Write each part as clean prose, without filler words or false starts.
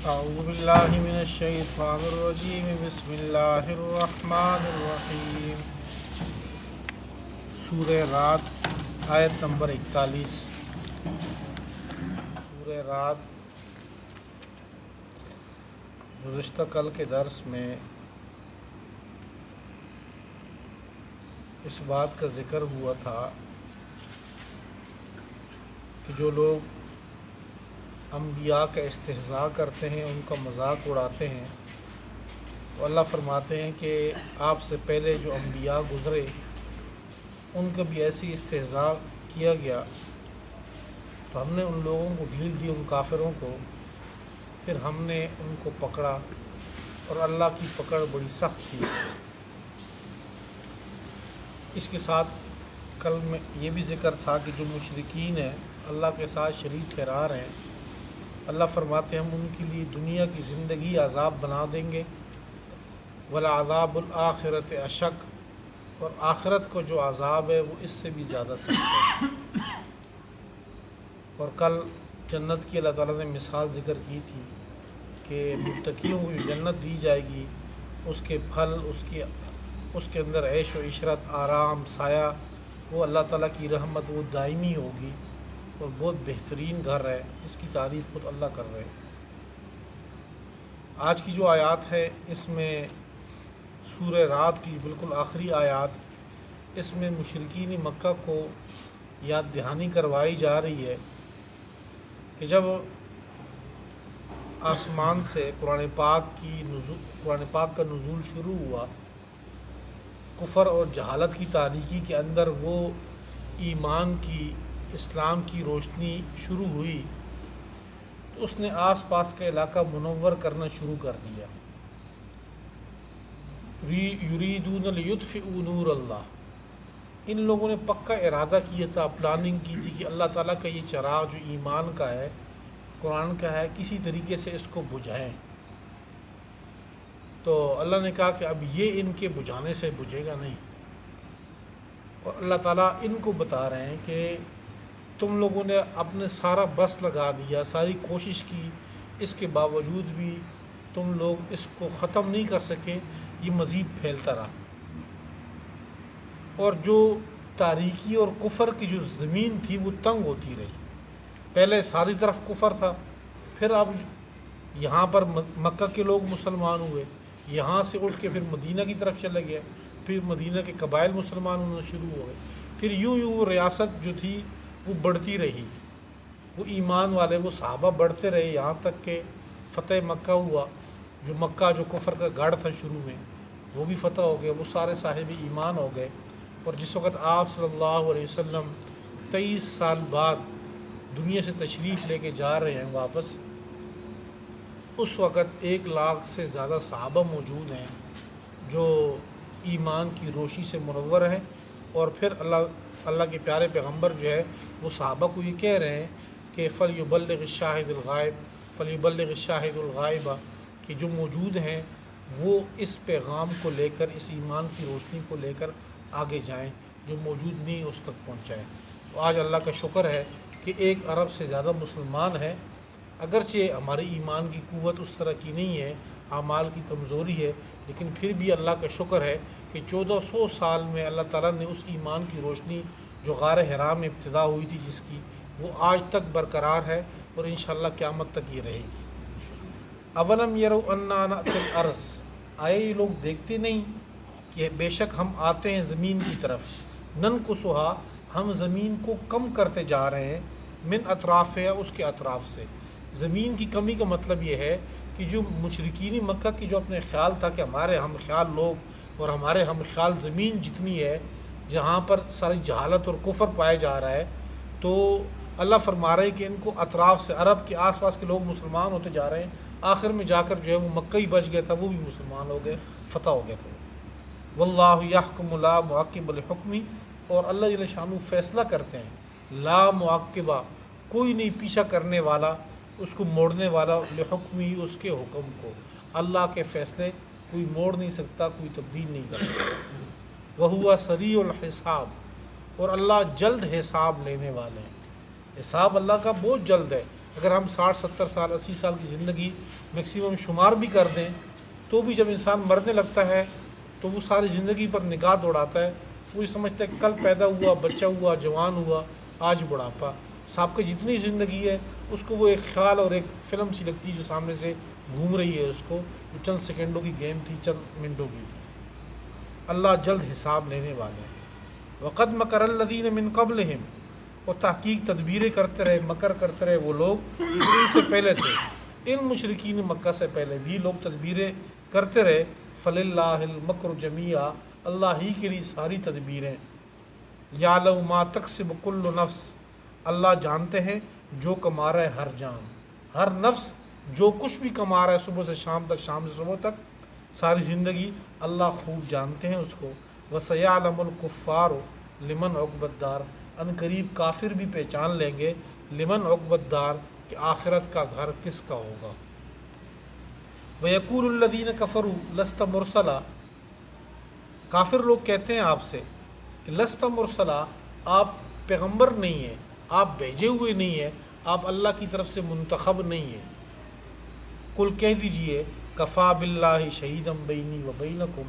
اعوذ باللہ من الشیطان الرجیم بسم اللہ الرحمن الرحیم۔ سورہ رعد آیت نمبر 41۔ سورہ رعد گزشتہ کل کے درس میں اس بات کا ذکر ہوا تھا کہ جو لوگ انبیاء کا استہزاء کرتے ہیں، ان کا مذاق اڑاتے ہیں، تو اللہ فرماتے ہیں کہ آپ سے پہلے جو انبیاء گزرے ان کا بھی ایسی استہزاء کیا گیا، تو ہم نے ان لوگوں کو ڈھیل دی، ان کافروں کو، پھر ہم نے ان کو پکڑا اور اللہ کی پکڑ بڑی سخت تھی۔ اس کے ساتھ کل میں یہ بھی ذکر تھا کہ جو مشرکین ہیں، اللہ کے ساتھ شریک ٹھہرا رہے ہیں، اللہ فرماتے ہیں ہم ان کے لیے دنیا کی زندگی عذاب بنا دیں گے، وَلَعَذَابُ الْآخِرَةِ أَشَقُّ، اور آخرت کو جو عذاب ہے وہ اس سے بھی زیادہ سخت ہے۔ اور کل جنت کی اللہ تعالیٰ نے مثال ذکر کی تھی کہ متقیوں کو جو جنت دی جائے گی، اس کے پھل، اس کے اندر عیش و عشرت، آرام، سایہ، وہ اللہ تعالیٰ کی رحمت وہ دائمی ہوگی اور بہت بہترین گھر ہے۔ اس کی تعریف خود اللہ کر رہے ہیں۔ آج کی جو آیات ہے اس میں سورہ رعد کی بالکل آخری آیات، اس میں مشرکین مکہ کو یاد دہانی کروائی جا رہی ہے کہ جب آسمان سے قرآن پاک کا نزول شروع ہوا، کفر اور جہالت کی تاریکی کے اندر وہ ایمان کی، اسلام کی روشنی شروع ہوئی، تو اس نے آس پاس کا علاقہ منور کرنا شروع کر دیا۔ یریدون لیطفئوا نور اللہ، ان لوگوں نے پکا ارادہ کیا تھا، پلاننگ کی تھی کہ اللہ تعالیٰ کا یہ چراغ جو ایمان کا ہے، قرآن کا ہے، کسی طریقے سے اس کو بجھائیں۔ تو اللہ نے کہا کہ اب یہ ان کے بجھانے سے بجھے گا نہیں، اور اللہ تعالیٰ ان کو بتا رہے ہیں کہ تم لوگوں نے اپنے سارا بس لگا دیا، ساری کوشش کی، اس کے باوجود بھی تم لوگ اس کو ختم نہیں کر سکے، یہ مزید پھیلتا رہا۔ اور جو تاریکی اور کفر کی جو زمین تھی وہ تنگ ہوتی رہی۔ پہلے ساری طرف کفر تھا، پھر اب یہاں پر مکہ کے لوگ مسلمان ہوئے، یہاں سے اٹھ کے پھر مدینہ کی طرف چلے گئے، پھر مدینہ کے قبائل مسلمان ہونا شروع ہو گئے، پھر یوں وہ ریاست جو تھی وہ بڑھتی رہی، وہ ایمان والے، وہ صحابہ بڑھتے رہے، یہاں تک کہ فتح مکہ ہوا۔ جو مکہ جو کفر کا گڑھ تھا شروع میں، وہ بھی فتح ہو گیا، وہ سارے صاحب ایمان ہو گئے۔ اور جس وقت آپ صلی اللہ علیہ وسلم 23 سال بعد دنیا سے تشریف لے کے جا رہے ہیں واپس، اس وقت 1 لاکھ سے زیادہ صحابہ موجود ہیں جو ایمان کی روشنی سے منور ہیں۔ اور پھر اللہ کے پیارے پیغمبر جو ہے وہ صحابہ کو یہ کہہ رہے ہیں کہ فَلْيُبَلِّغِ الشَّاهِدُ الْغَائِبَ، کہ جو موجود ہیں وہ اس پیغام کو لے کر، اس ایمان کی روشنی کو لے کر آگے جائیں، جو موجود نہیں اس تک پہنچائیں۔ تو آج اللہ کا شکر ہے کہ 1 ارب سے زیادہ مسلمان ہیں، اگرچہ ہمارے ایمان کی قوت اس طرح کی نہیں ہے، اعمال کی کمزوری ہے، لیکن پھر بھی اللہ کا شکر ہے کہ 1400 سال میں اللہ تعالیٰ نے اس ایمان کی روشنی جو غار حرا میں ابتدا ہوئی تھی جس کی، وہ آج تک برقرار ہے اور انشاءاللہ قیامت تک یہ رہے گی۔ اولم یروا انا نأتی الارض، آئے یہ لوگ دیکھتے نہیں کہ بے شک ہم آتے ہیں زمین کی طرف، ننقصها، ہم زمین کو کم کرتے جا رہے ہیں، من اطرافها، اس کے اطراف سے۔ زمین کی کمی کا مطلب یہ ہے کہ جو مشرکین مکہ کی جو اپنے خیال تھا کہ ہمارے ہم خیال لوگ اور ہمارے ہم خیال زمین جتنی ہے جہاں پر ساری جہالت اور کفر پایا جا رہا ہے، تو اللہ فرما رہے ہیں کہ ان کو اطراف سے، عرب کے آس پاس کے لوگ مسلمان ہوتے جا رہے ہیں، آخر میں جا کر جو ہے وہ مکہ ہی بچ گیا تھا، وہ بھی مسلمان ہو گئے، فتح ہو گیا تھا۔ واللہ یحکم لا معقب لحکمہ، اور اللہ جل شانہ فیصلہ کرتے ہیں، لا معقبہ، کوئی نہیں پیچھا کرنے والا، اس کو موڑنے والا، لحکمی، اس کے حکم کو، اللہ کے فیصلے کوئی موڑ نہیں سکتا، کوئی تبدیل نہیں کر سکتا۔ وَهُوَ سَرِيعُ الْحِسَابِ، اور اللہ جلد حساب لینے والے ہیں، حساب اللہ کا بہت جلد ہے۔ اگر ہم 60 70 سال 80 سال کی زندگی میکسیمم شمار بھی کر دیں تو بھی جب انسان مرنے لگتا ہے تو وہ ساری زندگی پر نگاہ دوڑاتا ہے، وہ یہ سمجھتا ہے کہ کل پیدا ہوا، بچہ ہوا، جوان ہوا، آج بڑھاپا۔ صاحب کی جتنی زندگی ہے اس کو وہ ایک خیال اور ایک فلم سی لگتی ہے جو سامنے سے گھوم رہی ہے، اس کو جو چند سیکنڈوں کی گیم تھی، چند منٹوں کی۔ اللہ جلد حساب لینے والے ہیں۔ وقد مکر الذین من قبلہم، اور تحقیق تدبیریں کرتے رہے، مکر کرتے رہے وہ لوگ جو ان سے پہلے تھے، ان مشرکین مکہ سے پہلے بھی لوگ تدبیریں کرتے رہے۔ فللہ المکر جمیعا، اللہ ہی کے لیے ساری تدبیریں۔ یعلم ما تکسب کل نفس، اللہ جانتے ہیں جو کما رہا ہے ہر جان، ہر نفس جو کچھ بھی کما رہا ہے صبح سے شام تک، شام سے صبح تک، ساری زندگی اللہ خوب جانتے ہیں اس کو۔ وَسَيَعْلَمُ الْكُفَّارُ لِمَنْ عُقْبَى الدَّارِ، ان قریب کافر بھی پہچان لیں گے لمن عقبى الدار، کہ آخرت کا گھر کس کا ہوگا۔ وَيَقُولُ الَّذِينَ كَفَرُوا لَسْتَ مُرْسَلًا، کافر لوگ کہتے ہیں آپ سے کہ لست مرسلا، آپ پیغمبر نہیں ہیں، آپ بھیجے ہوئے نہیں ہیں، آپ اللہ کی طرف سے منتخب نہیں ہیں۔ قل کہہ دیجئے کفا باللہ شہیدا بینی و بینکم،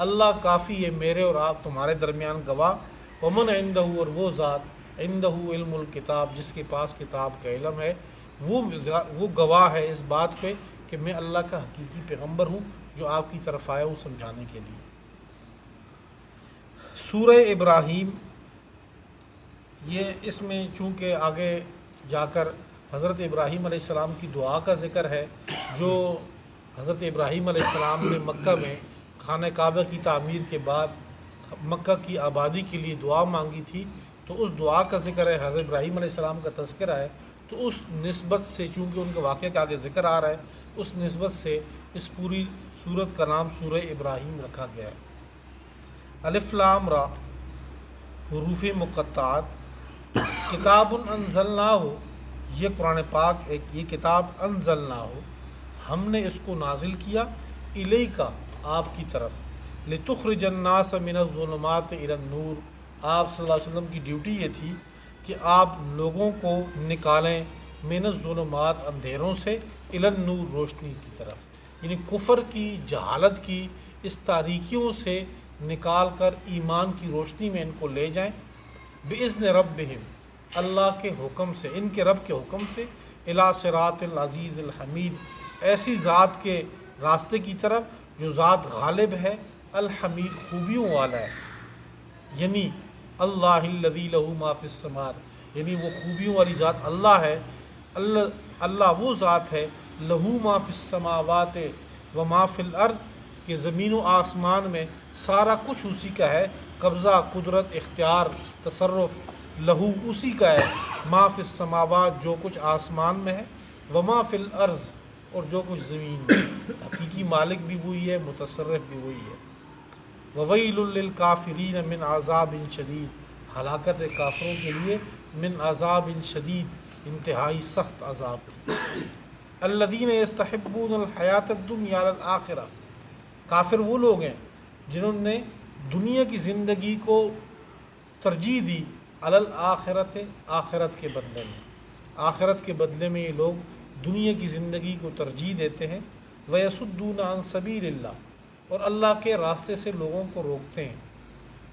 اللہ کافی ہے میرے اور آپ تمہارے درمیان گواہ۔ ومن عندہ، اور وہ ذات عندہ علم الکتاب، جس کے پاس کتاب کا علم ہے، وہ گواہ ہے اس بات پہ کہ میں اللہ کا حقیقی پیغمبر ہوں جو آپ کی طرف آیا ہوں سمجھانے کے لیے۔ سورہ ابراہیم، یہ اس میں چونکہ آگے جا کر حضرت ابراہیم علیہ السلام کی دعا کا ذکر ہے، جو حضرت ابراہیم علیہ السلام نے مکہ میں خانہ کعبہ کی تعمیر کے بعد مکہ کی آبادی کے لیے دعا مانگی تھی، تو اس دعا کا ذکر ہے، حضرت ابراہیم علیہ السلام کا تذکرہ ہے، تو اس نسبت سے چونکہ ان کے واقعہ کا آگے ذکر آ رہا ہے، اس نسبت سے اس پوری سورت کا نام سورہ ابراہیم رکھا گیا ہے۔ الف لام را، حروف مقطعات۔ کتاب انزلناہ، یہ قرآن پاک یہ کتاب انزلناہ، ہم نے اس کو نازل کیا، الیکا، آپ کی طرف، لتخرج الناس من الظلمات الی النور، آپ صلی اللہ علیہ وسلم کی ڈیوٹی یہ تھی کہ آپ لوگوں کو نکالیں من الظلمات، اندھیروں سے، الی النور، روشنی کی طرف، یعنی کفر کی، جہالت کی اس تاریکیوں سے نکال کر ایمان کی روشنی میں ان کو لے جائیں۔ بِإِذْنِ رَبِّهِمْ، اللہ کے حکم سے، ان کے رب کے حکم سے، اِلَىٰ صِرَاطِ الْعَزِيزِ الْحَمِيدِ، ایسی ذات کے راستے کی طرف جو ذات غالب ہے، الحمید، خوبیوں والا ہے، یعنی اللہ الذی لہ ما فی السماوات، یعنی وہ خوبیوں والی ذات اللہ ہے، اللہ وہ ذات ہے، لہو ما فی السماوات و ما فی الارض، کہ زمین و آسمان میں سارا کچھ اسی کا ہے، قبضہ، قدرت، اختیار، تصرف، لہو اسی کا ہے، ما فی السماوات، جو کچھ آسمان میں ہے، وما فی الارض، اور جو کچھ زمین میں، حقیقی مالک بھی وہی ہے، متصرف بھی وہی ہے۔ وویل للکافرین من عذاب شدید، ہلاکت کافروں کے لیے من عذاب شدید، انتہائی سخت عذاب۔ الذین یستحبون الحیات الدنیا علی الآخرہ، کافر وہ لوگ ہیں جنہوں نے دنیا کی زندگی کو ترجیح دی علی الآخرت، آخرت کے بدلے میں، آخرت کے بدلے میں یہ لوگ دنیا کی زندگی کو ترجیح دیتے ہیں۔ وَيَصُدُّونَ عَن سَبِيلِ اللَّهِ، اور اللہ کے راستے سے لوگوں کو روکتے ہیں۔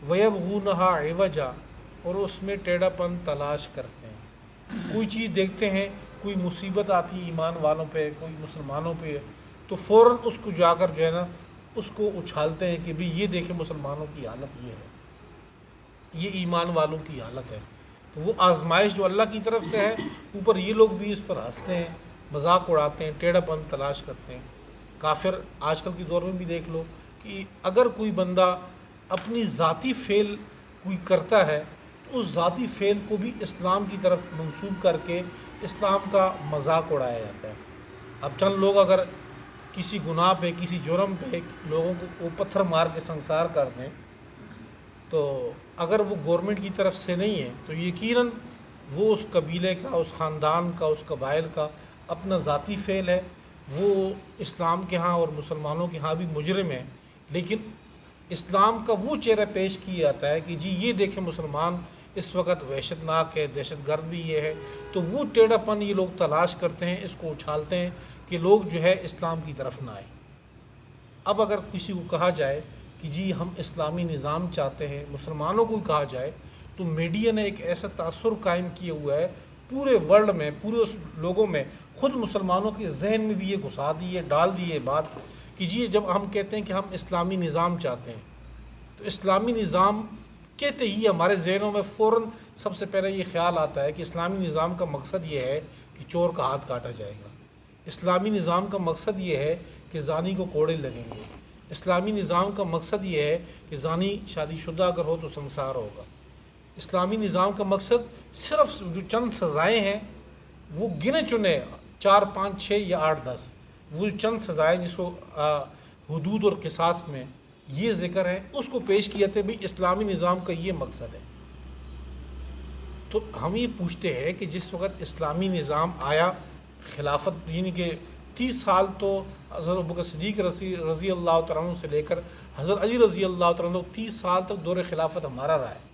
وَيَبْغُونَهَا عِوَجًا، اور اس میں ٹیڑھا پن تلاش کرتے ہیں۔ کوئی چیز دیکھتے ہیں، کوئی مصیبت آتی ایمان والوں پہ، کوئی مسلمانوں پہ، تو فوراً اس کو جا کر جو ہے نا اس کو اچھالتے ہیں کہ بھی یہ دیکھیں مسلمانوں کی حالت یہ ہے، یہ ایمان والوں کی حالت ہے۔ تو وہ آزمائش جو اللہ کی طرف سے ہے، اوپر یہ لوگ بھی اس پر ہنستے ہیں، مذاق اڑاتے ہیں، ٹیڑھا پن تلاش کرتے ہیں۔ کافر آج کل کے دور میں بھی دیکھ لو کہ اگر کوئی بندہ اپنی ذاتی فعل کوئی کرتا ہے تو اس ذاتی فعل کو بھی اسلام کی طرف منسوب کر کے اسلام کا مذاق اڑایا جاتا ہے۔ اب چند لوگ اگر کسی گناہ پہ، کسی جرم پہ لوگوں کو پتھر مار کے سنسار کر دیں، تو اگر وہ گورنمنٹ کی طرف سے نہیں ہے تو یقیناً وہ اس قبیلے کا، اس خاندان کا، اس قبائل کا اپنا ذاتی فعل ہے، وہ اسلام کے ہاں اور مسلمانوں کے ہاں بھی مجرم ہے، لیکن اسلام کا وہ چہرہ پیش کیا جاتا ہے کہ جی یہ دیکھیں مسلمان اس وقت وحشت ناک ہے، دہشت گرد بھی یہ ہے، تو وہ ٹیڑھا پن یہ لوگ تلاش کرتے ہیں، اس کو اچھالتے ہیں کہ لوگ جو ہے اسلام کی طرف نہ آئیں۔ اب اگر کسی کو کہا جائے کہ جی ہم اسلامی نظام چاہتے ہیں، مسلمانوں کو کہا جائے، تو میڈیا نے ایک ایسا تاثر قائم کیا ہوا ہے پورے ورلڈ میں، پورے اس لوگوں میں، خود مسلمانوں کے ذہن میں بھی یہ گھسا دی ہے، ڈال دی ہے بات کہ جی جب ہم کہتے ہیں کہ ہم اسلامی نظام چاہتے ہیں، تو اسلامی نظام کہتے ہی ہمارے ذہنوں میں فوراً سب سے پہلے یہ خیال آتا ہے کہ اسلامی نظام کا مقصد یہ ہے کہ چور کا ہاتھ کاٹا جائے گا، اسلامی نظام کا مقصد یہ ہے کہ زانی کو کوڑے لگیں گے، اسلامی نظام کا مقصد یہ ہے کہ زانی شادی شدہ اگر ہو تو سنسار ہوگا، اسلامی نظام کا مقصد صرف جو چند سزائیں ہیں وہ گنے چنے 4 5 6 یا 8 10 وہ چند سزائیں جس کو حدود اور قصاص میں یہ ذکر ہے اس کو پیش کیا تھے، بھئی اسلامی نظام کا یہ مقصد ہے۔ تو ہم یہ پوچھتے ہیں کہ جس وقت اسلامی نظام آیا، خلافت یعنی کہ 30 سال تو حضرت ابوبکر صدیق رضی اللہ تعالیٰ عنہ سے لے کر حضرت علی رضی اللہ تعالیٰ عنہ 30 سال تک دور خلافت ہمارا رہا ہے۔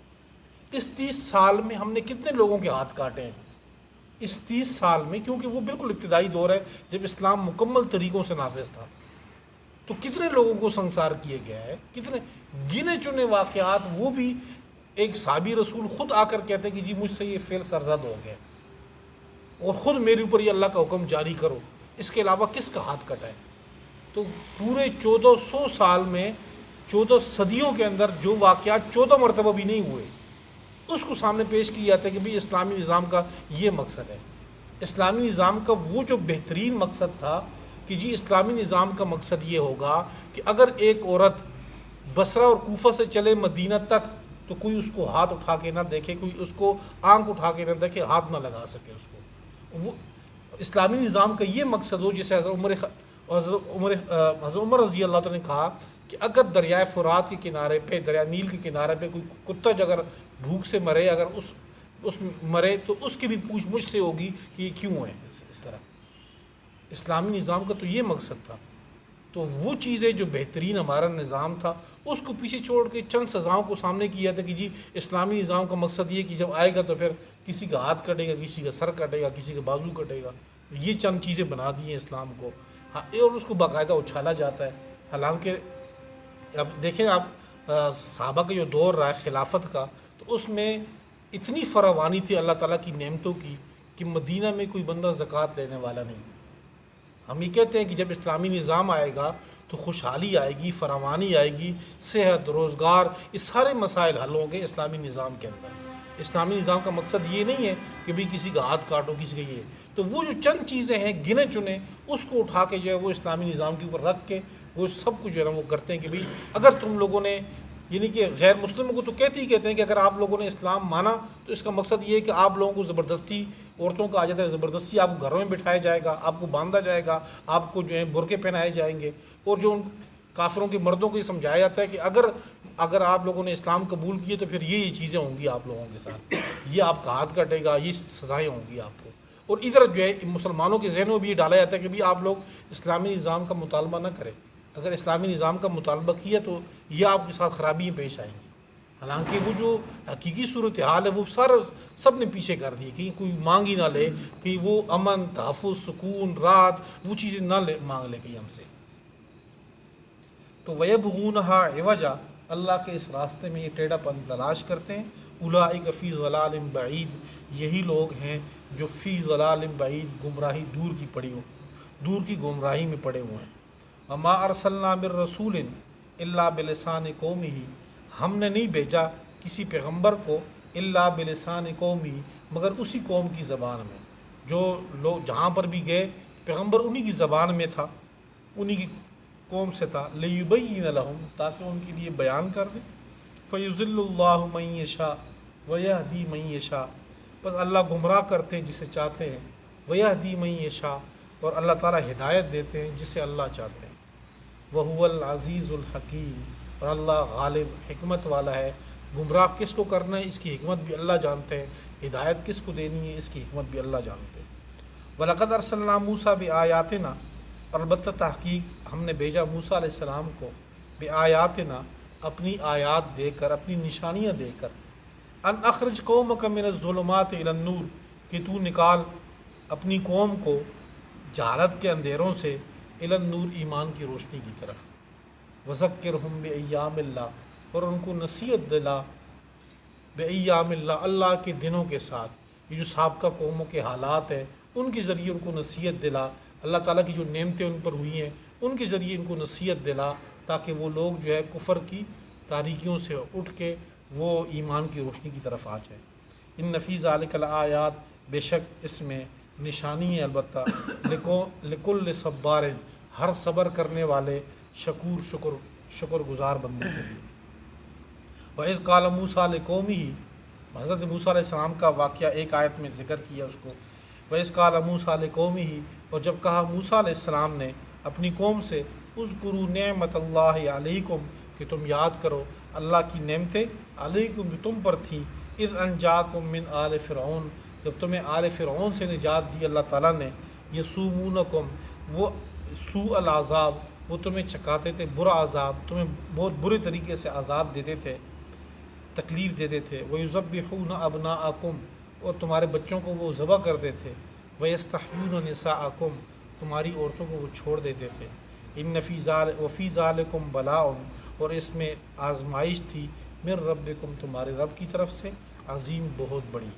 اس 30 سال میں ہم نے کتنے لوگوں کے ہاتھ کاٹے ہیں؟ اس 30 سال میں، کیونکہ وہ بالکل ابتدائی دور ہے جب اسلام مکمل طریقوں سے نافذ تھا، تو کتنے لوگوں کو سنسار کیا گیا ہے، کتنے گنے چنے واقعات، وہ بھی ایک صحابی رسول خود آ کر کہتے ہیں کہ جی مجھ سے یہ فعل سرزد ہو گیا اور خود میرے اوپر یہ اللہ کا حکم جاری کرو، اس کے علاوہ کس کا ہاتھ کٹا ہے؟ تو پورے 1400 سال میں 14 صدیوں کے اندر جو واقعات 14 مرتبہ بھی نہیں ہوئے اس کو سامنے پیش کیا جاتا ہے کہ بھئی اسلامی نظام کا یہ مقصد ہے۔ اسلامی نظام کا وہ جو بہترین مقصد تھا کہ جی اسلامی نظام کا مقصد یہ ہوگا کہ اگر ایک عورت بصرہ اور کوفہ سے چلے مدینہ تک تو کوئی اس کو ہاتھ اٹھا کے نہ دیکھے، کوئی اس کو آنکھ اٹھا کے نہ دیکھے، ہاتھ نہ لگا سکے اس کو۔ وہ اسلامی نظام کا یہ مقصد ہو، جسے حضرت عمر رضی اللہ تعالیٰ نے کہا کہ اگر دریائے فرات کے کنارے پہ، دریائے نیل کے کنارے پہ کوئی کتا اگر بھوک سے مرے، اگر اس مرے تو اس کی بھی پوچھ مجھ سے ہوگی کہ یہ کیوں ہے اس طرح۔ اسلامی نظام کا تو یہ مقصد تھا۔ تو وہ چیزیں جو بہترین ہمارا نظام تھا اس کو پیچھے چھوڑ کے چند سزاؤں کو سامنے کیا تھا کہ جی اسلامی نظام کا مقصد یہ کہ جب آئے گا تو پھر کسی کا ہاتھ کٹے گا، کسی کا سر کٹے گا، کسی کا بازو کٹے گا، یہ چند چیزیں بنا دی ہیں اسلام کو، اور اس کو باقاعدہ اچھالا جاتا ہے۔ حالانکہ اب دیکھیں آپ صحابہ کا جو دور رہا ہے خلافت کا، تو اس میں اتنی فراوانی تھی اللہ تعالیٰ کی نعمتوں کی کہ مدینہ میں کوئی بندہ زکوٰۃ لینے والا نہیں۔ ہم یہ کہتے ہیں کہ جب اسلامی نظام آئے گا تو خوشحالی آئے گی، فراوانی آئے گی، صحت، روزگار، یہ سارے مسائل حل ہوں گے اسلامی نظام کے اندر۔ اسلامی نظام کا مقصد یہ نہیں ہے کہ بھی کسی کا ہاتھ کاٹو، کسی کا یہ، تو وہ جو چند چیزیں ہیں گنے چنے اس کو اٹھا کے جو ہے وہ اسلامی نظام کے اوپر رکھ کے وہ سب کچھ جو ہے نا وہ کرتے ہیں کہ بھئی اگر تم لوگوں نے، یعنی کہ غیر مسلموں کو تو کہتے ہیں کہ اگر آپ لوگوں نے اسلام مانا تو اس کا مقصد یہ ہے کہ آپ لوگوں کو زبردستی، عورتوں کا آ جاتا ہے زبردستی آپ کو گھروں میں بٹھایا جائے گا، آپ کو باندھا جائے گا، آپ کو جو ہے برقعے پہنائے جائیں گے، اور جو ان کافروں کے مردوں کو یہ سمجھایا جاتا ہے کہ اگر آپ لوگوں نے اسلام قبول کیے تو پھر یہ چیزیں ہوں گی آپ لوگوں کے ساتھ، یہ آپ کا ہاتھ کٹے گا، یہ سزائیں ہوں گی آپ کو۔ اور ادھر جو ہے مسلمانوں کے ذہنوں میں بھی یہ ڈالا جاتا ہے کہ بھی آپ لوگ اسلامی نظام کا مطالبہ نہ کریں، اگر اسلامی نظام کا مطالبہ کیا تو یہ آپ کے ساتھ خرابیاں پیش آئیں گی۔ حالانکہ وہ جو حقیقی صورتحال ہے وہ سب نے پیچھے کر دی، کہ کوئی مانگ ہی نہ لے، کہ وہ امن، تحفظ، سکون، راحت، وہ چیزیں نہ مانگ لے کہیں ہم سے۔ تو وَيَبْغُونَهَا عِوَجًا، اللہ کے اس راستے میں یہ ٹیڑھا پن تلاش کرتے ہیں۔ أُولَٰئِكَ فِي ضَلَالٍ بَعِيدٍ، یہی لوگ ہیں جو فی ضلال بعید، گمراہی دور کی گمراہی میں پڑے ہوئے ہیں۔ وَمَا أَرْسَلْنَا مِن رَّسُولٍ إِلَّا بِلِسَانِ قَوْمِهِ، ہم نے نہیں بھیجا کسی پیغمبر کو الا بلسان قومی، مگر اسی قوم کی زبان میں، جو لوگ جہاں پر بھی گئے پیغمبر انہی کی زبان میں تھا، انہی کی قوم سے تھا، لِيُبَيِّنَ لَهُمْ، تاکہ ان کے لیے بیان کر دیں۔ فَيُضِلُّ اللَّهُ مَن يَشَاءُ وَيَهْدِي مَن يَشَاءُ، بس اللہ گمراہ کرتے ہیں جسے چاہتے ہیں، وَيَهْدِي مَن يَشَاءُ، اور اللہ تعالیٰ ہدایت دیتے ہیں جسے اللہ چاہتے ہیں۔ وَهُوَ الْعَزِيزُ الْحَكِيمُ، اور اللہ غالب حکمت والا ہے۔ گمراہ کس کو کرنا ہے اس کی حکمت بھی اللہ جانتے ہیں، ہدایت کس کو دینی ہے اس کی حکمت بھی اللہ جانتے ہیں۔ وَلَقَدْ أَرْسَلْنَا مُوسَىٰ بِآيَاتِنَا، اور البتہ تحقیق ہم نے بھیجا موسیٰ علیہ السلام کو بِآيَاتِنَا، اپنی آیات دے کر، اپنی نشانیاں دے کر، ان اخرج قومک من الظلمات الی النور، کہ تو نکال اپنی قوم کو جہالت کے اندھیروں سے الی النور، ایمان کی روشنی کی طرف، وذکرہم بایام اللہ، اور ان کو نصیحت دلا بایام اللہ، اللہ کے دنوں کے ساتھ، یہ جو سابقہ قوموں کے حالات ہیں ان کے ذریعے ان کو نصیحت دلا، اللہ تعالیٰ کی جو نعمتیں ان پر ہوئی ہیں ان کے ذریعے ان کو نصیحت دلا، تاکہ وہ لوگ جو ہے کفر کی تاریکیوں سے اٹھ کے وہ ایمان کی روشنی کی طرف آ جائیں۔ ان فی ذالک الآیات، بے شک اس میں نشانی ہے البتہ، لکل صبار، ہر صبر کرنے والے، شکور، شکر گزار بندے کے لیے۔ وَإِذْ قَالَ مُوسَىٰ لِقَوْمِهِ، حضرت موسیٰ علیہ السلام کا واقعہ ایک آیت میں ذکر کیا اس کو۔ وَإِذْ قَالَ مُوسَىٰ لِقَوْمِهِ، اور جب کہا موسیٰ علیہ السلام نے اپنی قوم سے، اذکروا نعمت اللہ علیکم، کہ تم یاد کرو اللہ کی نعمتیں علیکم جو تم پر تھیں، اذ انجاکم من آل فرعون، جب تمہیں آل فرعون سے نجات دی اللہ تعالیٰ نے، یسومونکم، وہ سوء العذاب، وہ تمہیں چکاتے تھے برا عذاب، تمہیں بہت برے طریقے سے عذاب دیتے تھے، تکلیف دیتے تھے، وَيُذَبِّحُونَ أَبْنَاءَكُمْ، اور تمہارے بچوں کو وہ ذبح کرتے تھے، وَيَسْتَحْيُونَ نِسَاءَكُمْ، تمہاری عورتوں کو وہ چھوڑ دیتے تھے، ان وفی ذالکم بلاء، اور اس میں آزمائش تھی، من ربکم، تمہارے رب کی طرف سے، عظیم، بہت بڑی۔